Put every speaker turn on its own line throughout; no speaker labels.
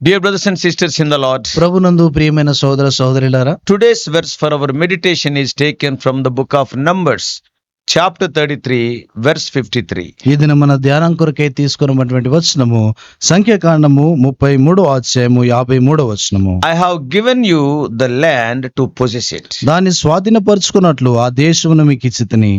Dear brothers and sisters in the Lord,
ప్రభునందు ప్రియమైన సోదర సోదరులారా,
today's verse for our meditation is taken from the book of Numbers, chapter 33, verse 53.
ఈ దిన మన ధ్యానం కొరకై తీసుకున్నటువంటి వచనము సంఖ్యాకాండము 33వ అధ్యాయము 53వ వచనము.
I have given you the land to possess it.
దాన్ని స్వాధీనపరుచుకున్నట్లు ఆ దేశమును మీకు ఇచ్చితిని.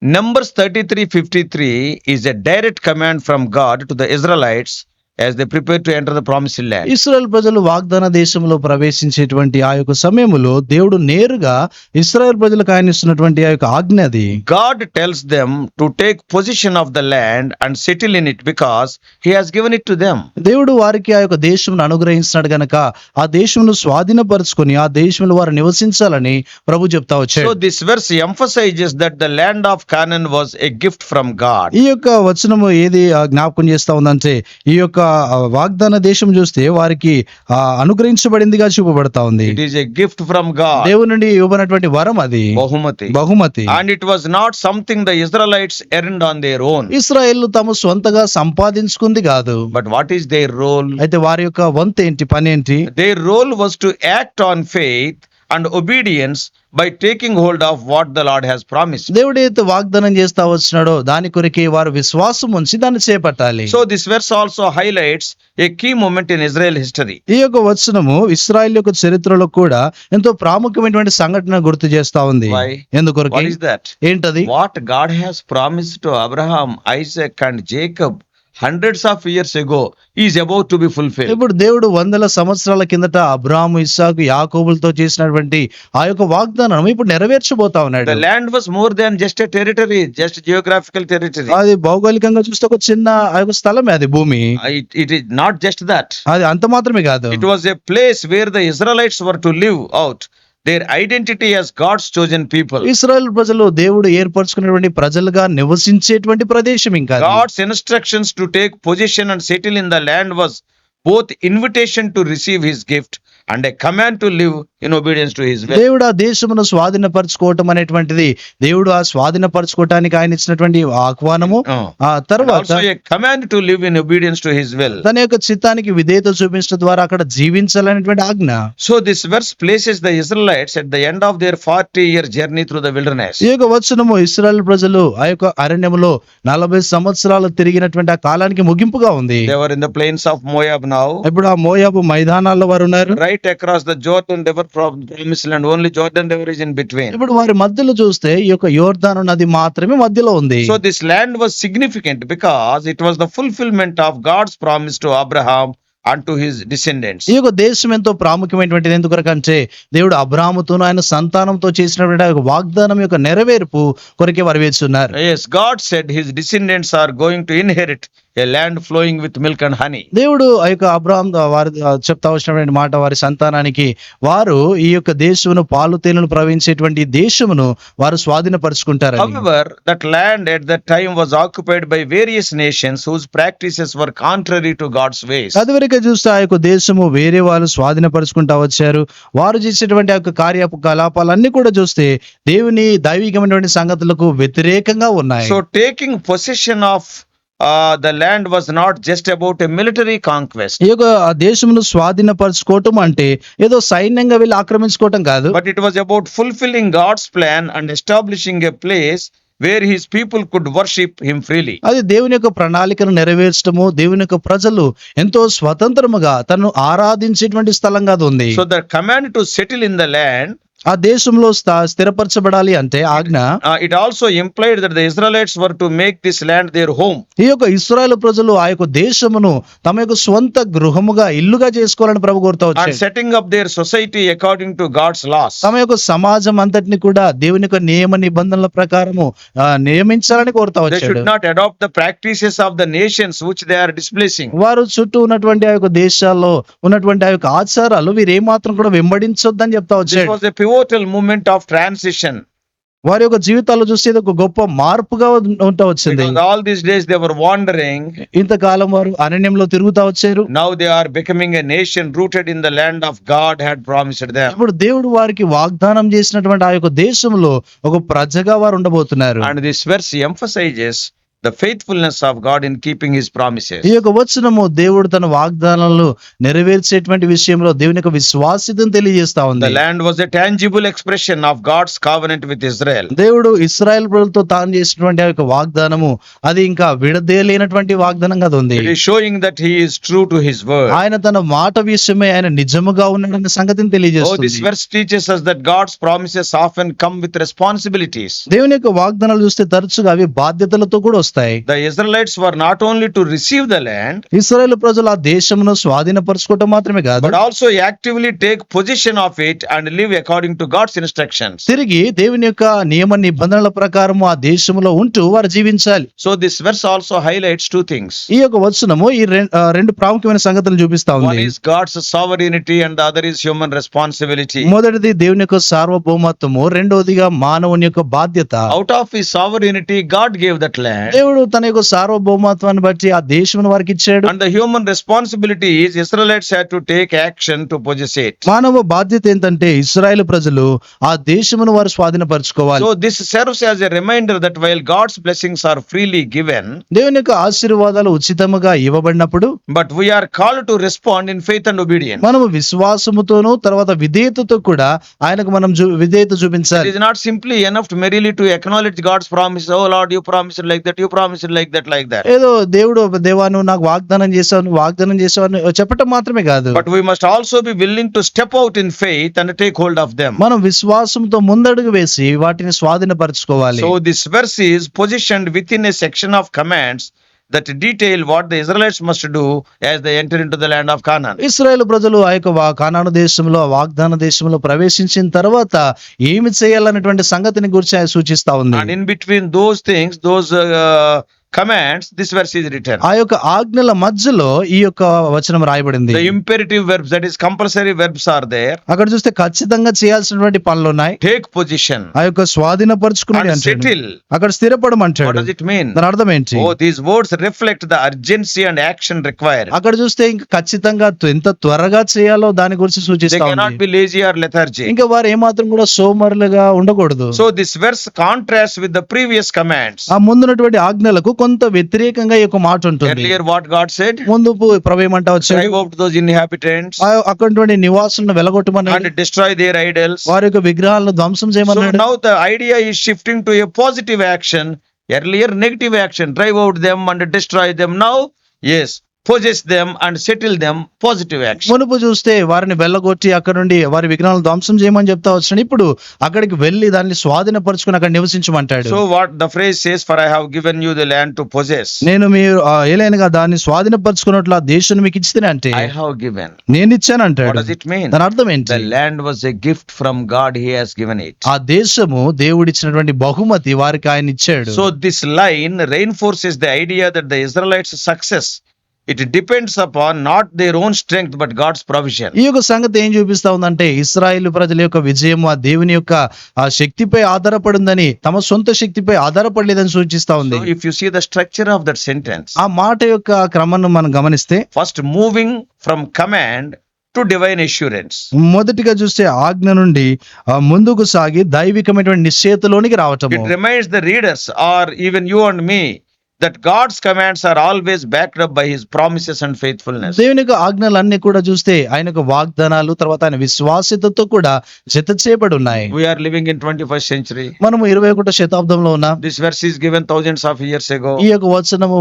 Numbers 33:53 is a direct command from God to the Israelites as they prepare to enter the promised land.
Israel ప్రజలు వాగ్దాన దేశంలో ప్రవేశించేటువంటి ఆ యొక్క సమయంలో దేవుడు నేరుగా ఇశ్రాయేల్ ప్రజలకు ఆయన ఇస్తున్నటువంటి ఆ యొక్క ఆజ్ఞ అది.
God tells them to take possession of the land and settle in it because he has given it to them.
దేవుడు వారికి ఆ యొక్క దేశమును అనుగ్రహించినాడు గనక ఆ దేశమును స్వాధీనపరుచుకొని ఆ దేశంలో వారు నివసించాలని ప్రభు చెప్తా
So
వచ్చాడు.
this verse emphasizes that the land of Canaan was a gift from God.
ఈ యొక్క వచనము ఏది జ్ఞాపకం చేస్తా ఉందంటే ఈ యొక్క వాగ్దాన దేశం చూస్తే వారికి అనుగ్రహించబడిందిగా చూపబడతా ఉంది.
It is a gift from God.
దేవుని నుండి ఇవ్వబడినటువంటి వరం అది, బహుమతి.
And it was not something the Israelites earned on their own.
ఇశ్రాయేలు తాము స్వంతగా సంపాదించుకుంది కాదు.
But what is their role?
అయితే వారి యొక్క వంతు ఏంటి, పని ఏంటి?
Their role was to act on faith and obedience by taking hold of what the Lord has promised.
దేవుడు అయితే వాగ్దానం చేస్తా వచ్చినాడో దాని కొరకే వారు విశ్వాసం ఉంచి దాన్ని చేపట్టాలి.
So this verse also highlights a key moment in Israel history.
ఈ యొక్క వచనము ఇశ్రాయేల్ యొక్క చరిత్రలో కూడా ఎంతో ప్రాముఖ్యమైనటువంటి సంఘటన గుర్తు చేస్తా ఉంది.
Why?
ఎందుకొరకు?
What is that?
ఏంటది?
What God has promised to Abraham, Isaac and Jacob hundreds of years ago is about to be fulfilled.
ఇప్పుడు దేవుడు వందల సంవత్సరాల కిందట అబ్రాహాము, ఇస్సాకు, యాకోబులతో చేసినటువంటి ఆ యొక్క వాగ్దానం ఇప్పుడు నెరవేర్చబోతా ఉన్నాడు.
The land was more than just a territory, just geographical territory.
అది భౌగోళికంగా చూస్తే ఒక చిన్న ఆ యొక్క స్థలమే, అది భూమి.
It is not just that.
అది అంత మాత్రమే కాదు.
It was a place where the Israelites were to live out their identity as God's chosen people.
Israel ప్రజలు దేవుడు ఏర్పరచుకున్నటువంటి ప్రజలుగా నివసించేటువంటి ప్రదేశం. ఇంకా
God's instructions to take possession and settle in the land was both invitation to receive his gift and a command to live in obedience to his will.
దేవుడు ఆ దేశమును స్వాధీనపరచుకోవటం అనేటువంటిది దేవుడు ఆ స్వాధీనపరచుకోవటానికి ఆయన ఇచ్చినటువంటి ఆహ్వానము. ఆ తర్వాత
Also a command to live in obedience to his will.
తన యొక్క చిత్తానికి విధేయత చూపించడం ద్వారా అక్కడ జీవించాలనేటువంటి ఆజ్ఞ.
So this verse places the Israelites at the end of their 40-year journey through the wilderness.
ఈ యొక్క వచనము ఇశ్రాయేల్ ప్రజలు ఆ యొక్క అరణ్యములో 40 సంవత్సరాలు తిరిగినటువంటి ఆ కాలానికి ముగింపుగా ఉంది.
They were in the plains of Moab now.
ఇప్పుడు ఆ మోయాబు మైదానాల్లో వారు ఉన్నారు.
Right across the Jordan River from promised land, only Jordan River is in between.
ఇప్పుడు వారి మధ్యలో చూస్తే ఈ యొక్క యోర్దాను నది మాత్రమే మధ్యలో ఉంది.
So this land was significant because it was the fulfillment of God's promise to Abraham and to his descendants.
ఈ యొక్క దేశం ఎంతో ప్రాముఖ్యమైనటువంటిది. ఎందుకొరకంటే దేవుడు అబ్రాహాముతోను ఆయన సంతానంతో చేసినటువంటి ఆ యొక్క వాగ్దానం యొక్క నెరవేర్పు కొరకే వారు వేస్తున్నారు.
Yes, God said his descendants are going to inherit a land flowing with milk and honey.
దేవుడు ఆ యొక్క అబ్రాహాం వారి చెప్తా వచ్చినటువంటి మాట, వారి సంతానానికి వారు ఈ యొక్క దేశమును పాలు తేనెలు ప్రవహించేటువంటి దేశమును వారు స్వాధీనపరుచుకుంటారు.
However, that land at that time was occupied by various nations whose practices were contrary to God's ways.
అదివరకే చూస్తే ఆ యొక్క దేశము వేరే వాళ్ళు స్వాధీనపరుచుకుంటా వచ్చారు. వారు చేసేటువంటి ఆ యొక్క కార్యకలాపాలన్నీ కూడా చూస్తే దేవుని దైవికమైనటువంటి సంగతులకు వ్యతిరేకంగా ఉన్నాయి.
So taking possession of the land was not just about a military conquest.
ఈ యొక్క ఆ దేశమును స్వాధీనపరచుకోవటం అంటే ఏదో సైన్యంగా వెళ్ళి ఆక్రమించుకోవటం కాదు.
But it was about fulfilling God's plan and establishing a place where his people could worship him freely.
అది దేవుని యొక్క ప్రణాళికను నెరవేర్చడము, దేవుని యొక్క ప్రజలు ఎంతో స్వతంత్రముగా తనను ఆరాధించేటువంటి స్థలంగా అది ఉంది.
So the command to settle in the land,
ఆ దేశంలో స్థిరపరచబడాలి అంటే ఆజ్ఞ,
it also implied that the Israelites were to make this land their home.
ఈ యొక్క ఇశ్రాయేలు ప్రజలు ఆ యొక్క దేశమును తమ యొక్క స్వంత గృహముగా, ఇల్లుగా చేసుకోవాలని ప్రభు కోరుతా
And
వచ్చాడు.
setting up their society according to God's laws.
తమ యొక్క సమాజం అంతటిని కూడా దేవుని యొక్క నియమ నిబంధనల ప్రకారము నియమించాలని కోరుతా
They should
వచ్చాడు.
not adopt the practices of the nations which they are displacing.
వారు చుట్టూ ఉన్నటువంటి ఆ యొక్క దేశాల్లో ఉన్నటువంటి ఆ యొక్క ఆచారాలు వీరు ఏమాత్రం కూడా వెంబడించొద్దని చెప్తా
This
వచ్చాడు.
was a pivotal moment of transition.
వారి యొక్క జీవితాల్లో చూస్తే ఇది ఒక గొప్ప మార్పుగా ఉంటా వచ్చింది.
Because all these days they were wandering.
ఇంతకాలం వారు అరణ్యంలో తిరుగుతా వచ్చారు.
Now they are becoming a nation rooted in the land of God had promised them.
ఇప్పుడు దేవుడు వారికి వాగ్దానం చేసినటువంటి ఆ యొక్క దేశంలో ఒక ప్రజగా వారు ఉండబోతున్నారు.
And this verse emphasizes the faithfulness of God in keeping his promises.
ఈ యొక్క వచనము దేవుడు తన వాగ్దానాలను నెరవేర్చేటువంటి విషయంలో దేవుని యొక్క విశ్వాస్యతను తెలియజేస్తా
The
ఉంది.
land was a tangible expression of God's covenant with Israel.
దేవుడు ఇశ్రాయేల్ ప్రజలతో తాను చేసినటువంటి ఆ యొక్క వాగ్దానము అది ఇంకా విడదీయలేనటువంటి వాగ్దానంగా అది ఉంది.
It is showing that he is true to his word.
ఆయన తన మాట విషయమే ఆయన నిజముగా ఉన్నాడన్న సంగతిని
Oh, this
తెలియజేస్తుంది.
verse teaches us that God's promises often come with responsibilities.
దేవుని యొక్క వాగ్దానాలు చూస్తే తరచుగా అవి బాధ్యతలతో కూడా వస్తాయి.
The Israelites were not only to receive the land,
ఇశ్రాయేలు ప్రజలు ఆ దేశమును స్వాధీనపరచుకోవటం మాత్రమే కాదు,
but also actively take possession of it and live according to God's instructions.
తిరిగి దేవుని యొక్క నియమ నిబంధనల ప్రకారము ఆ దేశంలో ఉంటూ వారు జీవించాలి.
So this verse also highlights two things.
ఈ యొక్క వచనము ఈ రెండు ప్రాముఖ్యమైన సంగతులు చూపిస్తా
One
ఉంది.
is God's sovereignty and the other is human responsibility.
మొదటిది దేవుని యొక్క సార్వభౌమత్వము, రెండవదిగా మానవుని యొక్క బాధ్యత.
Out of his sovereignty, God gave that land.
దేవుడు తన యొక్క సార్వభౌమత్వాన్ని బట్టి ఆ దేశమును వారికి ఇచ్చాడు.
And the human responsibility is Israelites had to take action to possess it.
మానవ బాధ్యత ఏంటంటే ఇశ్రాయేలు ప్రజలు ఆ దేశమును వారు స్వాధీనపరచుకోవాలి.
So this serves as a reminder that while God's blessings are freely given,
దేవుని యొక్క ఆశీర్వాదాలు ఉచితముగా ఇవ్వబడినప్పుడు
but we are called to respond in faith and obedience.
మనము విశ్వాసముతోనూ తర్వాత విధేయతతో కూడా ఆయనకు మనం విధేయత
It
చూపించాలి.
is not simply enough to merely to acknowledge God's promise. Oh Lord, you promised it like that, you promised it like that, like that.
ఏదో దేవుడు దేవా నువ్వు నాకు వాగ్దానం చేసావు అని చెప్పటం మాత్రమే కాదు,
But we must also be willing to step out in faith and take hold of them.
మనం విశ్వాసంతో ముందడుగు వేసి వాటిని స్వాధీనపరచుకోవాలి.
So this verse is positioned within a section of commands that detail what the Israelites must do as they enter into the land of Canaan.
ఇశ్రాయేలు ప్రజలు ఆ యొక్క కానాను దేశంలో వాగ్దాన దేశంలో ప్రవేశించిన తర్వాత ఏమి చేయాలనేటువంటి సంగతిని గురించి ఆయన సూచిస్తా ఉంది.
And in between those things, those commands, this verse is written.
ఆ యొక్క ఆజ్ఞల మధ్యలో ఈ యొక్క వచనం రాయబడింది.
The imperative verbs, that is compulsory verbs, are there.
అక్కడ చూస్తే ఖచ్చితంగా చేయాల్సినటువంటి పనులు ఉన్నాయి.
Take position
ఆ యొక్క స్వాధీనపరచుకున్నాడు
and
అంటాడు,
settle.
అక్కడ స్థిరపడమంటాడు.
What does it mean?
దాని అర్థం ఏంటి?
Oh, these words reflect the urgency and action required.
అక్కడ చూస్తే ఇంకా ఖచ్చితంగా ఎంత త్వరగా చేయాలో దాని గురించి
They
సూచిస్తా
cannot
ఉంది.
be lazy or lethargic.
ఇంకా వారు ఏమాత్రం కూడా సోమరులుగా ఉండకూడదు.
So this verse contrasts with the previous commands.
ఆ ముందున్నటువంటి ఆజ్ఞలకు కొంత వ్యతిరేకంగా ఈ యొక్క మాట ఉంటుంది.
Earlier what God said?
ముందు ప్రభు ఏమంటా వచ్చాడు,
Drive out those inhabitants
అక్కడ నివాసులను వెలగొట్టమన్నాడు,
and destroy their idols.
వారి యొక్క విగ్రహాలను ధ్వంసం
So
చేయమన్నాడు.
now the idea is shifting to a positive action. Earlier negative action, drive out them and destroy them. Now, yes, possess them and settle them, positive action.
మునుపు చూస్తే వారిని వెళ్ళగొట్టి అక్కడ నుండి వారి విగ్రహాలను ధ్వంసం చేయమని చెప్తా వచ్చినాడు. ఇప్పుడు అక్కడికి వెళ్లి దాన్ని స్వాధీనపరచుకుని అక్కడ నివసించమంటాడు.
So what the phrase says, for I have given you the land to possess.
నేను మీరు ఏలైనగా దాన్ని స్వాధీనపరచుకున్నట్లు ఆ దేశాన్ని మీకు ఇచ్చితేనే అంటే
I have given.
నేను ఇచ్చాను
What
అంటాడు.
does it mean?
దాని అర్థం ఏంటి?
The land was a gift from God, he has given it.
ఆ దేశము దేవుడిచ్చినటువంటి బహుమతి వారికి ఆయన ఇచ్చాడు.
So this line reinforces the idea that the Israelites' success, it depends upon not their own strength but God's provision.
ఈ యొక్క సంగతి ఏం చూపిస్తా ఉందంటే ఇశ్రాయేలు ప్రజల యొక్క విజయం ఆ దేవుని యొక్క ఆ శక్తిపై ఆధారపడిందని, తమ సొంత శక్తిపై ఆధారపడలేదని సూచిస్తా ఉంది.
So if you see the structure of that sentence,
ఆ మాట యొక్క క్రమాన్ని మనం గమనిస్తే
first moving from command to divine assurance.
మొదటిగా చూస్తే ఆజ్ఞ నుండి ముందుకు సాగి దైవికమైనటువంటి నిశ్చయతలోనికి రావటము.
It reminds the readers or even you and me that God's commands are always backed up by his promises and faithfulness.
దేవుని యొక్క ఆజ్ఞలన్నీ కూడా చూస్తే ఆయన యొక్క వాగ్దానాలు తర్వాత ఆయన విశ్వాస్యతతో కూడా జత చేయబడి ఉన్నాయి.
We are living in 21st century.
మనము 21వ శతాబ్దంలో ఉన్నాం.
This verse is given thousands of years ago.
ఈ యొక్క వచనము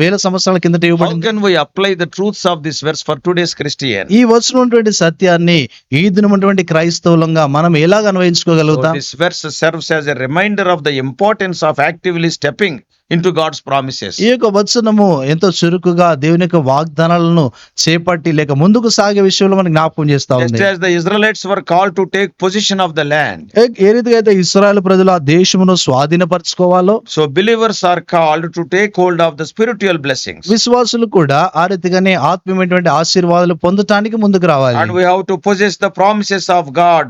వేల సంవత్సరాల కిందట
How
ఇవ్వబడింది.
can we apply the truths of this verse for today's Christian?
ఈ వచనం ఉన్నటువంటి సత్యాన్ని ఈ దినమైనటువంటి క్రైస్తవులంగా మనం ఎలాగ
So
అన్వయించుకోగలుగుతాం?
this verse serves as a reminder of the importance of actively stepping into God's promises.
ఈ యొక్క వచనము ఎంతో చురుకుగా దేవుని యొక్క వాగ్దానాలను చేపట్టి లేక ముందుకు సాగే విషయంలో మనకు జ్ఞాపకం చేస్తా
Just
ఉంది.
as the Israelites were called to take possession of the land,
ఏ రీతిగా అయితే ఇశ్రాయేలు ప్రజలు ఆ దేశమును స్వాధీనపరచుకోవాలో
so believers are called to take hold of the spiritual blessings.
విశ్వాసులు కూడా ఆ రీతిగానే ఆత్మీయమైనటువంటి ఆశీర్వాదాలు పొందటానికి ముందుకు రావాలి.
And we have to possess the promises of God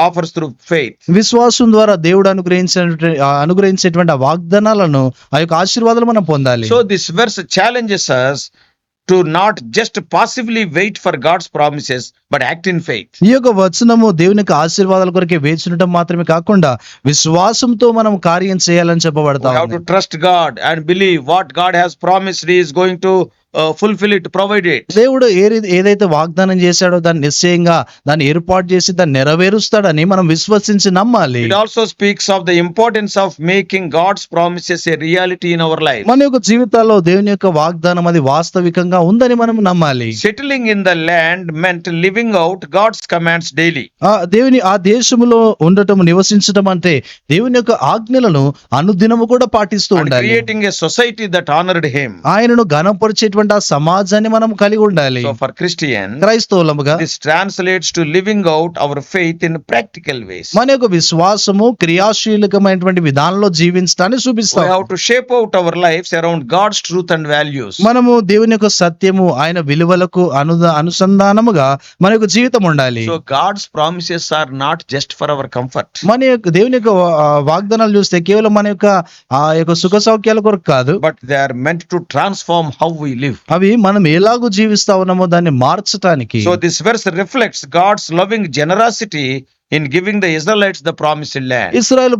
offers through faith.
విశ్వాసం ద్వారా దేవుడు అనుగ్రహించేటువంటి ఆ వాగ్దానాలను ఆ యొక్క ఆశీర్వాదాలు మనం పొందాలి.
So this verse challenges us to not just passively wait for God's promises, but act in faith.
ఈ యొక్క వచనము దేవుని యొక్క ఆశీర్వాదాల కొరకే వేచుండటం మాత్రమే కాకుండా విశ్వాసంతో మనం కార్యం చేయాలని
We
చెప్పబడతా
have to trust God and believe what God has promised He is going to fulfill it, provide it.
దేవుడు ఏదైతే వాగ్దానం చేశాడో దాన్ని నిశ్చయంగా దాన్ని ఏర్పాటు చేసి దాన్ని నెరవేరుస్తాడని మనం విశ్వసించి నమ్మాలి.
It also speaks of the importance of making God's promises a reality in our life.
మన యొక్క జీవితాల్లో దేవుని యొక్క వాగ్దానం అది వాస్తవికంగా ఉందని మనం నమ్మాలి.
Settling in the land meant living out God's commands daily.
ఆ దేశములో ఉండటం నివసించటం అంటే దేవుని యొక్క ఆజ్ఞలను అనుదినము కూడా పాటిస్తూ
And
ఉండాలి.
creating a society that honored Him.
ఆయనను ఘనపరిచేటువంటి ఆ సమాజాన్ని మనం కలిగి ఉండాలి.
So for Christians,
క్రైస్తవులముగా
this translates to living out our faith in practical ways.
మన యొక్క విశ్వాసము క్రియాశీలకమైనటువంటి విధానంలో జీవించడాన్ని
We
చూపిస్తాం.
have to shape out our lives around God's truth and values.
మనము దేవుని యొక్క సత్యము ఆయన విలువలకు అనుసంధానముగా మన యొక్క జీవితం ఉండాలి.
So God's promises are not just for our comfort.
మన యొక్క దేవుని యొక్క వాగ్దానాలు చూస్తే కేవలం మన యొక్క ఆ యొక్క సుఖ సౌఖ్యాల కొరకు కాదు,
But they are meant to transform how we live.
అవి మనం ఎలాగూ జీవిస్తా ఉన్నామో దాన్ని మార్చటానికి.
So this verse reflects God's loving generosity in giving the Israelites the promised land.
ఇశ్రాయేలు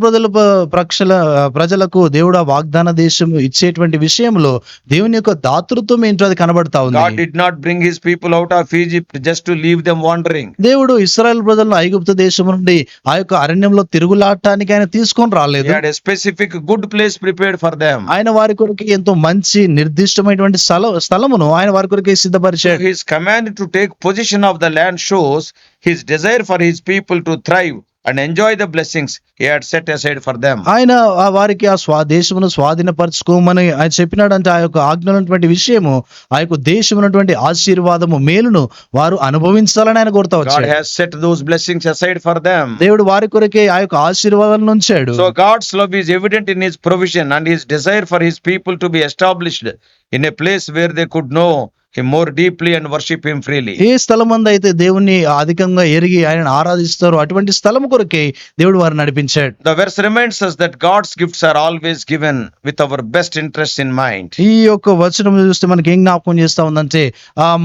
ప్రజలకు దేవుడు ఆ వాగ్దాన దేశం ఇచ్చేటువంటి విషయంలో దేవుని యొక్క దాతృత్వం ఏంటో అది కనబడతా
God
ఉంది.
did not bring His people out of Egypt just to leave them wandering.
దేవుడు ఇశ్రాయేలు ప్రజలను ఐగుప్తు దేశం నుండి ఆ యొక్క అరణ్యంలో తిరుగులాడటానికి ఆయన తీసుకొని
He
రాలేదు.
had a specific good place prepared for them.
ఆయన వారి కొరకు ఎంతో మంచి నిర్దిష్టమైనటువంటి స్థలమును ఆయన వారి కొరకే
So
సిద్ధపరిచాడు.
His command to take possession of the land shows His desire for His people to thrive and enjoy the blessings He had set aside for them.
ఆయన వారికి ఆ దేశమును స్వాధీనపరచుకోమని ఆయన చెప్పినాడంటే ఆ యొక్క ఆజ్ఞలైనటువంటి విషయము ఆ యొక్క దేశమునటువంటి ఆశీర్వాదము మేలును వారు అనుభవించాలని ఆయన కోరుతా
God
వచ్చాడు.
has set those blessings aside for them.
దేవుడు వారి కొరకే ఆ యొక్క ఆశీర్వాదాలను ఉంచాడు.
So God's love is evident in His provision and His desire for His people to be established in a place where they could know Him more deeply and worship Him freely.
ఏ స్థలమందు అయితే దేవుణ్ణి అధికంగా ఎరిగి ఆయనను ఆరాధిస్తారో అటువంటి స్థలము కొరకే దేవుడు వారిని నడిపించాడు.
The verse reminds us that God's gifts are always given with our best interests in mind.
ఈ యొక్క వచనం చూస్తే మనకి ఏం జ్ఞాపకం చేస్తా ఉందంటే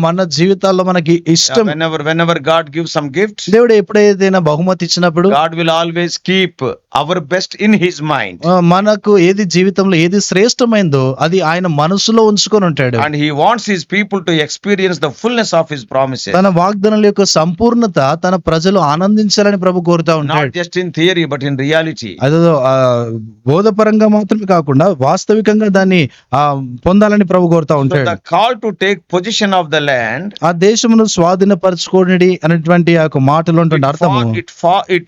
మన జీవితాల్లో మనకి ఇష్టం
Whenever God gives some gifts,
దేవుడు ఎప్పుడైతే బహుమతి ఇచ్చినప్పుడు
God will always keep our best in His mind.
మనకు ఏది జీవితంలో ఏది శ్రేష్టమైందో అది ఆయన మనసులో ఉంచుకొని ఉంటాడు.
And He wants His people to experience the fullness of His promises.
తన వాగ్దానాల యొక్క సంపూర్ణత తన ప్రజలు ఆనందించాలని ప్రభు కోరుతా
Not
ఉంటాడు.
just in theory, but in reality.
అదేదో బోధపరంగా మాత్రమే కాకుండా వాస్తవికంగా దాన్ని పొందాలని ప్రభు కోరుతా
So
ఉంటాడు.
the call to take possession of the land,
ఆ దేశమును స్వాధీనపరచుకోనిడి అనేటువంటి ఆ యొక్క మాటలో ఉన్నటువంటి అర్థము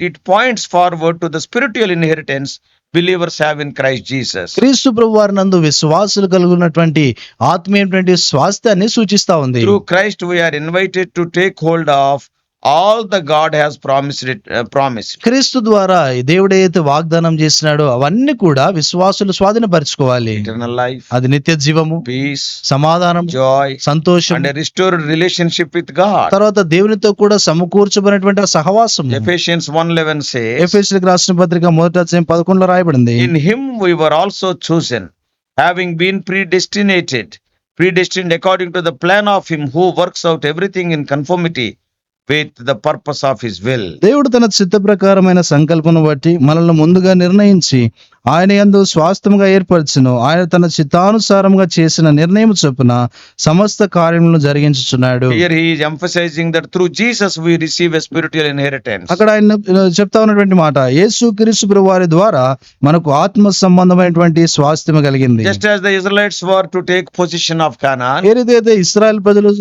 it points forward to the spiritual inheritance believers have in Christ Jesus.
క్రీస్తు ప్రభు వారి నందు విశ్వాసులు కలుగున్నటువంటి ఆత్మీయమైనటువంటి స్వాస్థ్యాన్ని సూచిస్తా ఉంది.
Through Christ we are invited to take hold of all the God has promised.
క్రీస్తు ద్వారా దేవుడు ఏదైతే వాగ్దానం చేసినాడో అవన్నీ కూడా విశ్వాసులు స్వాధీనపరచుకోవాలి.
Eternal life,
అది నిత్య జీవము,
peace,
సమాధానం,
joy,
సంతోషం,
and a restored relationship with God.
తర్వాత దేవునితో కూడా సమకూర్చబడినటువంటి ఆ సహవాసం.
Ephesians 1:11 says,
ఎఫెసీయులకు రాసిన పత్రిక 1:11 రాయబడింది.
In Him we were also chosen, having been predestined according to the plan of Him who works out everything in conformity with the purpose of His will.
దేవుడు తన చిత్త ప్రకారమైన సంకల్పను బట్టి మనల్ని ముందుగా నిర్ణయించి ఆయన యందు స్వాస్థ్యముగా ఏర్పరచును. ఆయన తన చిత్తానుసారముగా చేసిన నిర్ణయం చొప్పున సమస్త కార్యములను జరిగించుచున్నాడు.
Here he is emphasizing that through Jesus we receive a spiritual inheritance.
అక్కడ ఆయన చెప్తా ఉన్నటువంటి మాట యేసు క్రీస్తు ప్రభు వారి ద్వారా మనకు ఆత్మ సంబంధమైనటువంటి స్వాస్థ్యం కలిగింది.
Just as the Israelites were to take possession of Canaan,
ఏదైతే ఇశ్రాయేల్ ప్రజలు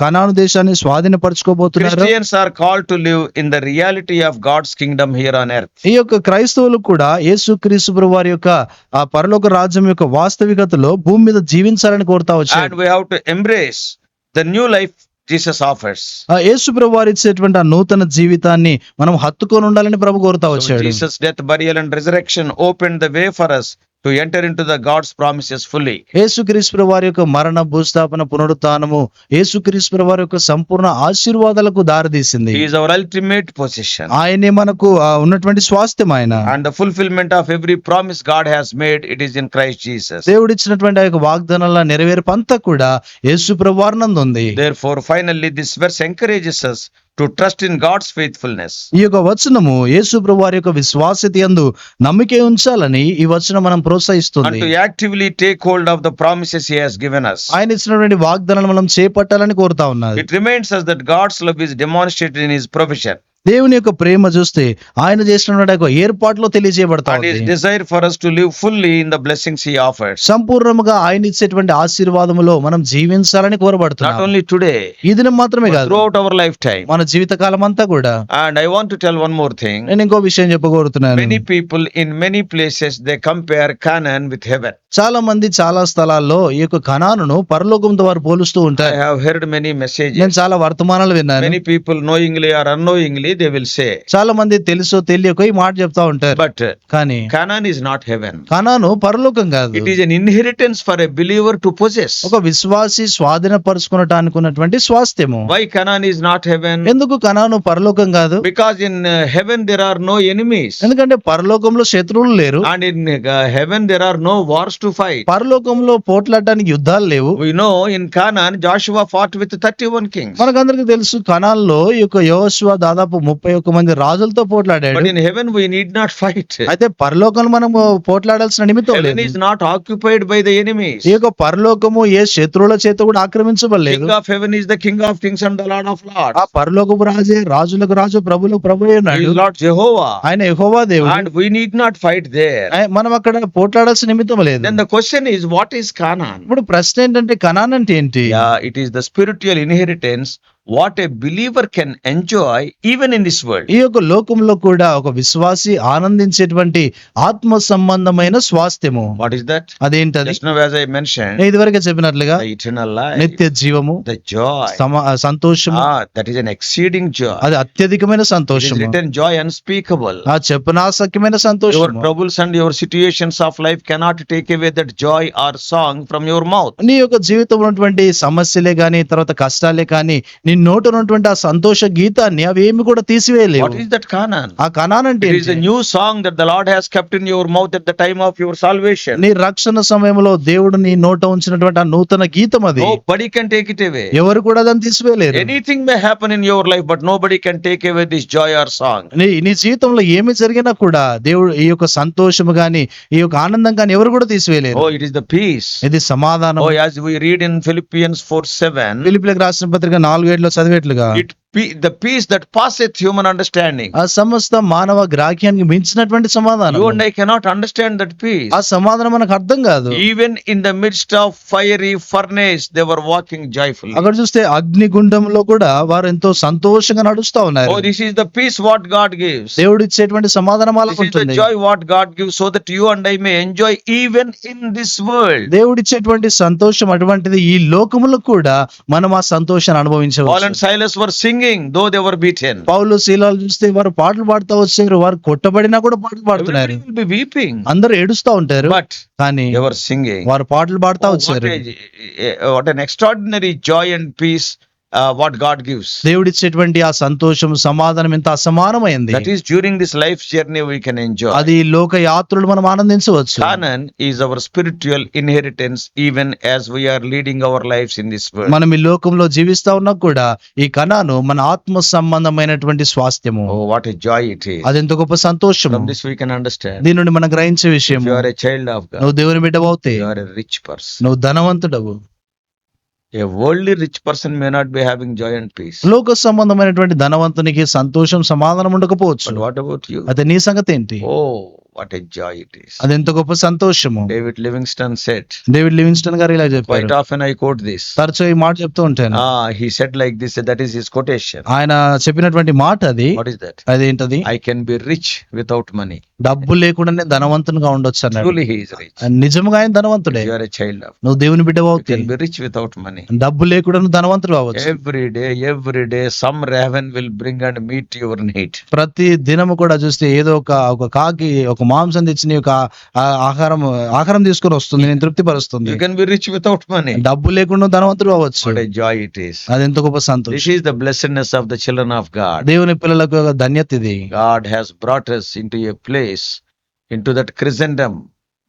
కనాను దేశాన్ని స్వాధీనపరచుకోబోతున్నారు,
Christians are called to live in the reality of God's kingdom here on earth.
ఈ యొక్క క్రైస్తవులు కూడా యేసు క్రీస్తు ప్రభు వారి యొక్క ఆ పరలోక రాజ్యం యొక్క వాస్తవికతలో భూమి మీద జీవించాలని కోరుతా
And
వచ్చాడు.
we have to embrace the new life Jesus offers.
ఆ యేసు ప్రభు వారు ఇచ్చేటువంటి ఆ నూతన జీవితాన్ని మనం హత్తుకొని ఉండాలని ప్రభు కోరుతా
So
వచ్చాడు.
Jesus' death, burial and resurrection opened the way for us to enter into the God's promises fully.
యేసుక్రీస్తు వారి యొక్క మరణ, భూస్థాపన, పునరుత్థానము యేసుక్రీస్తు వారి యొక్క సంపూర్ణ ఆశీర్వాదాలకు దారితీసింది.
He is our ultimate possession.
ఆయనే మనకు ఉన్నటువంటి స్వాస్థ్యం ఆయన.
And the fulfillment of every promise God has made, it is in Christ Jesus.
దేవుడిచ్చినటువంటి ఆ యొక్క వాగ్దానాల నెరవేర్పు అంతా కూడా యేసు ప్రభువారి నందు ఉంది.
Therefore, finally, this verse encourages us to trust in God's faithfulness.
ఈ యొక్క వచనము యేసు ప్రభువారి యొక్క విశ్వాసత యందు నమ్మిక ఉంచాలని ఈ వచనం మనం
And
ప్రోత్సహిస్తుంది.
to actively take hold of the promises He has given us.
ఆయన ఇచ్చినటువంటి వాగ్దానాలను మనం చేపట్టాలని కోరుతా ఉన్నది.
It reminds us that God's love is demonstrated in His provision.
దేవుని యొక్క ప్రేమ చూస్తే ఆయన చేసినటువంటి యొక్క ఏర్పాట్లో తెలియజేయబడతా
And His
ఉంది.
desire for us to live fully in the blessings He offers.
సంపూర్ణముగా ఆయన ఇచ్చేటువంటి ఆశీర్వాదములో మనం జీవించాలని
Not
కోరబడుతున్నాం.
only today,
ఈ దినం మాత్రమే
but
కాదు,
throughout our lifetime.
మన జీవిత కాలం అంతా కూడా.
And I want to tell one more thing.
నేను ఇంకో విషయం చెప్పగోరుతున్నాను.
Many people in many places, they compare Canaan with heaven.
చాలా మంది చాలా స్థలాల్లో ఈ యొక్క కనానును పరలోకంతో వారు పోలుస్తూ
I
ఉంటారు.
have heard many messages.
నేను చాలా వర్తమానాలు విన్నాను.
Many people, knowingly or unknowingly, they will say,
చాలా మంది తెలుసో తెలియకో ఈ మాట చెప్తా ఉంటారు.
but
కానీ
Canaan is not heaven.
కనాను పరలోకం కాదు.
It is an inheritance for a believer to possess.
ఒక విశ్వాసి స్వాధీనపరుచుకునటానికి ఉన్నటువంటి స్వాస్థ్యము.
Why Canaan is not heaven?
ఎందుకు కనాను పరలోకం కాదు?
Because in heaven there are no enemies.
ఎందుకంటే పరలోకంలో శత్రువులు లేరు.
And in heaven there are no wars to fight.
పరలోకంలో పోట్లాడటానికి యుద్ధాలు లేవు.
We know in Canaan, Joshua fought with 31 kings.
మనకందరికి తెలుసు కనాల్లో ఈ యొక్క యోషువ దాదాపు 31 మంది రాజులతో పోట్లాడాడు.
But in heaven we need not fight.
అయితే పరలోకంలో మనం పోట్లాడాల్సిన నిమిత్తం
Heaven
లేదు.
is not occupied by the enemies.
ఈ యొక్క పరలోకము ఏ శత్రువుల చేత కూడా ఆక్రమించబడలేదు.
King of heaven is the King of kings and the Lord of lords.
ఆ పరలోకపు రాజే రాజులకు రాజు ప్రభులకు ప్రభు
He
ఉన్నాడు.
is Lord Jehovah.
ఆయన యెహోవా దేవుడు.
And we need not fight there.
మనం అక్కడ పోట్లాడాల్సిన నిమిత్తం లేదు.
Then the question is, what is Canaan?
ఇప్పుడు ప్రశ్న ఏంటంటే కనాన్ అంటే ఏంటి?
Yeah, it is the spiritual inheritance what a believer can enjoy even in this world.
ఈ యొక్క లోకంలో కూడా ఒక విశ్వాసి ఆనందించేటువంటి ఆత్మ సంబంధమైన స్వాస్థ్యము.
What is that?
అదేంటది?
Just now as I mentioned,
నేను ఇదివరకే చెప్పినట్లుగా
the eternal life,
నిత్య జీవము,
the joy.
సంతోషము,
That is an exceeding joy.
అది అత్యధికమైన
It is
సంతోషము.
written joy unspeakable.
ఆ చెప్పనాసక్యమైన
Your
సంతోషము.
troubles and your situations of life cannot take away that joy or song from your mouth.
నీ యొక్క జీవితంలో ఉన్నటువంటి సమస్యలే గాని తర్వాత కష్టాలే కానీ నీ నోట ఉన్నటువంటి ఆ సంతోష గీతాన్ని అవి ఏమి కూడా తీసివేయలేవు.
What is that Canaan?
ఆ కనాన్ అంటే
It is a
ఏంటి?
new song that the Lord has kept in your mouth at the time of your salvation.
నీ రక్షణ సమయంలో దేవుడు నీ నోట ఉంచినటువంటి ఆ నూతన గీతం అది.
Nobody can take it away.
ఎవరు కూడా దాన్ని తీసివేయలేరు.
Anything may happen in your life, but nobody can take away this joy or song.
నీ జీవితంలో ఏమి జరిగినా కూడా దేవుడు ఈ యొక్క సంతోషము గాని ఈ యొక్క ఆనందం గాని ఎవరు కూడా తీసివేయలేరు.
Oh, it is the peace.
ఇది సమాధానం.
Oh, as we read in Philippians 4:7,
ఫిలిప్పీయులకు రాసిన పత్రిక 4:7 చదివేట్లుగా
the peace that passeth human understanding.
ఆ సమస్త మానవ గ్రాహ్యానికి మించినటువంటి సమాధానం.
You and I cannot understand that peace.
ఆ సమాధానం మనకు అర్థం కాదు.
Even in the midst of fiery furnace, they were walking joyfully.
అక్కడ చూస్తే అగ్నిగుండంలో కూడా వారు ఎంతో సంతోషంగా నడుస్తా ఉన్నారు.
Oh, this is the peace what God gives.
దేవుడు ఇచ్చేటువంటి సమాధానం అలా
This is the
ఉంటుంది.
joy what God gives, so that you and I may enjoy even in this world.
దేవుడు ఇచ్చేటువంటి సంతోషం అటువంటిది ఈ లోకములో కూడా మనం ఆ సంతోషాన్ని
Paul and
అనుభవించవచ్చు.
Silas were singing, though they were beaten.
పౌలు శీలాలు చూస్తే వారు పాటలు పాడుతూ వచ్చారు. వారు కొట్టబడినా కూడా పాటలు పాడుతున్నారు.
Everybody will be weeping,
అందరూ ఏడుస్తా ఉంటారు.
but
కానీ
they were singing.
వారు పాటలు పాడుతా
Oh,
వచ్చారు.
what an extraordinary joy and peace what God gives.
దేవుడిచ్చేటువంటి ఆ సంతోషం సమాధానం ఎంత అసమానమైంది.
That is during this life journey we can enjoy.
అది లోక యాత్రలు మనం ఆనందించవచ్చు.
Canaan is our spiritual inheritance even as we are leading our lives in this world.
మనం ఈ లోకంలో జీవిస్తా ఉన్నా కూడా ఈ కనాను మన ఆత్మ సంబంధమైనటువంటి స్వాస్థ్యము.
Oh, what a joy it is.
అది ఎంత గొప్ప సంతోషము.
From this we can understand.
దీని నుండి మనం గ్రహించే విషయం,
If you are a child of God,
నువ్వు దేవుని బిడ్డవవుతే
you are a rich person.
నువ్వు ధనవంతుడవు.
A worldly rich person may not be having joy and peace.
లోక సంబంధమైనటువంటి ధనవంతునికి సంతోషం సమాధానం ఉండకపోవచ్చు.
But what about you?
అయితే నీ సంగతి ఏంటి?
Oh, what a joy it is.
అది ఎంత గొప్ప సంతోషము.
David Livingstone said,
David Livingstone గారు ఇలా చెప్పారు.
quite often I quote this.
తరచూ ఈ మాట చెప్తూ ఉంటాను.
He said like this, that is his quotation.
ఆయన చెప్పినటువంటి మాట అది.
What is that?
అదేంటది?
I can be rich without money.
డబ్బు లేకుండానే ధనవంతునిగా ఉండొచ్చు అన్నాడు.
Truly he is rich.
నిజముగా ఆయన ధనవంతుడే.
You are a child of.
నువ్వు దేవుని బిడ్డ
You
అవుతాయి.
can be rich without money.
డబ్బు లేకుండా నువ్వు ధనవంతుడు అవ్వచ్చు.
Every day, some raven will bring and meet your need.
ప్రతి దినము కూడా చూస్తే ఏదో ఒక కాకి ఒక మాంసం తెచ్చి నీ యొక్క ఆహారం తీసుకొని వస్తుంది, నేను తృప్తి పరుస్తుంది.
You can be rich without money.
డబ్బు లేకుండా నువ్వు ధనవంతుడు అవ్వచ్చు.
What a joy it is.
అది ఎంత గొప్ప
This
సంతోషం.
is the blessedness of the children of God.
దేవుని పిల్లలకు ఒక ధన్యత ఇది.
God has brought us into a place, into that Christendom,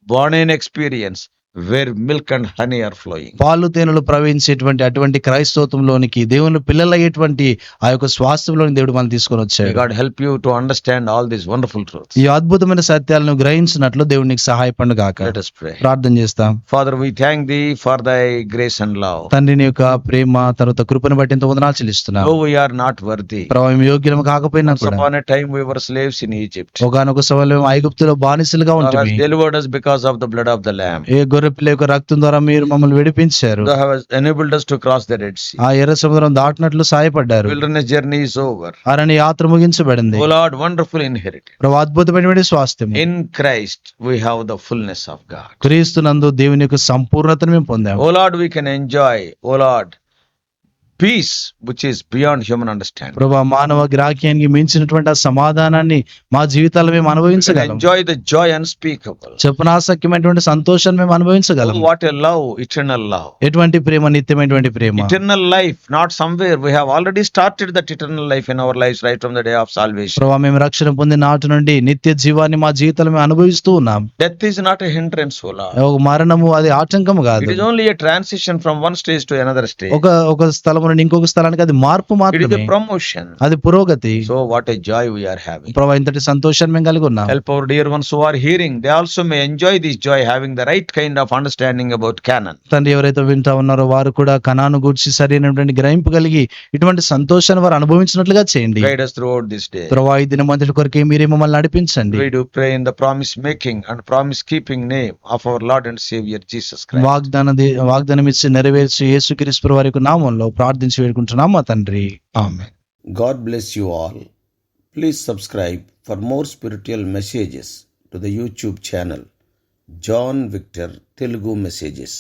born in experience, where milk and honey are flowing.
పాలు తేనెలు ప్రవహించేటువంటి అటువంటి క్రైస్తవత్వంలోనికి దేవుని పిల్లలయ్యేటువంటి ఆ యొక్క స్వాస్థ్యంలోని దేవుడు మనం తీసుకొని
May
వచ్చాడు.
God help you to understand all these wonderful truths.
ఈ అద్భుతమైన సత్యాలను గ్రహించినట్లు దేవుడు నీకు సహాయపడు గాక.
Let us pray.
ప్రార్థన చేస్తాం.
Father, we thank thee for thy grace and love.
తండ్రి నీ యొక్క ప్రేమ తర్వాత కృపను బట్టి ఎంతో వందనాలు చెల్లిస్తున్నాం.
Though we are not worthy,
ప్రభావ మేము యోగ్యులము కాకపోయినా
once
కూడా
upon a time we were slaves in Egypt.
ఒకనొక సమయంలో ఐగుప్తులో బానిసలుగా
Thou hast
ఉంటుంది.
delivered us because of the blood of the Lamb.
ఏ గొర్రె పిల్ల యొక్క రక్తం ద్వారా మీరు మమ్మల్ని విడిపించారు.
Thou hast enabled us to cross the Red Sea.
ఆ ఎర్ర సముద్రం దాటినట్లు సహాయపడ్డారు.
Wilderness journey is over.
అరణ్య యాత్ర ముగించబడింది.
O Lord, wonderful inheritance.
ప్రభు అద్భుతమైనటువంటి స్వాస్థ్యం.
In Christ we have the fullness of God.
క్రీస్తునందు దేవుని యొక్క సంపూర్ణతను మేము పొందాము.
O Lord, we can enjoy, O Lord, peace which is beyond human understanding.
ప్రభు మానవ గ్రాహ్యానికి మించినటువంటి ఆ సమాధానాన్ని మా జీవితాల్లో మేము
We can
అనుభవించగలం.
enjoy the joy unspeakable.
చెప్పనాసక్యమైనటువంటి సంతోషాన్ని మేము అనుభవించగలం.
Oh, what a love, eternal love.
ఎటువంటి ప్రేమ, నిత్యమైనటువంటి ప్రేమ.
Eternal life, not somewhere. We have already started that eternal life in our lives right from the day of salvation.
ప్రభు మేము రక్షణ పొందిన నాటి నుండి నిత్య జీవాన్ని మా జీవితంలో మేము అనుభవిస్తూ ఉన్నాం.
Death is not a hindrance, O Lord.
ఒక మరణము అది ఆటంకము
It
కాదు.
is only a transition from one stage to another stage.
ఒక స్థలం నుండి ఇంకొక స్థలానికి అది మార్పు
It is
మాత్రమే.
a promotion.
అది పురోగతి.
So what a joy we are having.
ప్రభు ఇంతటి సంతోషాన్ని మేము కలిగి ఉన్నాం.
Help our dear ones who are hearing. They also may enjoy this joy, having the right kind of understanding about Canaan.
తండ్రి ఎవరైతే వింటా ఉన్నారో వారు కూడా కనాను గూర్చి సరైనటువంటి గ్రహింపు కలిగి ఇటువంటి సంతోషాన్ని వారు అనుభవించినట్లుగా చేయండి.
Guide us throughout this day.
ప్రభు ఈ దినమంతటి కొరకే మీరే మమ్మల్ని నడిపించండి.
We do pray in the promise making and promise keeping name of our Lord and Savior Jesus Christ.
వాగ్దానం ఇచ్చి నెరవేర్చి యేసుక్రీస్తు వారి యొక్క నామంలో ప్రార్థించి వేడుకుంటున్నాం మా తండ్రి. ఆమేన్.
God bless you all. Please subscribe for more spiritual messages to the YouTube channel John Victor Telugu Messages.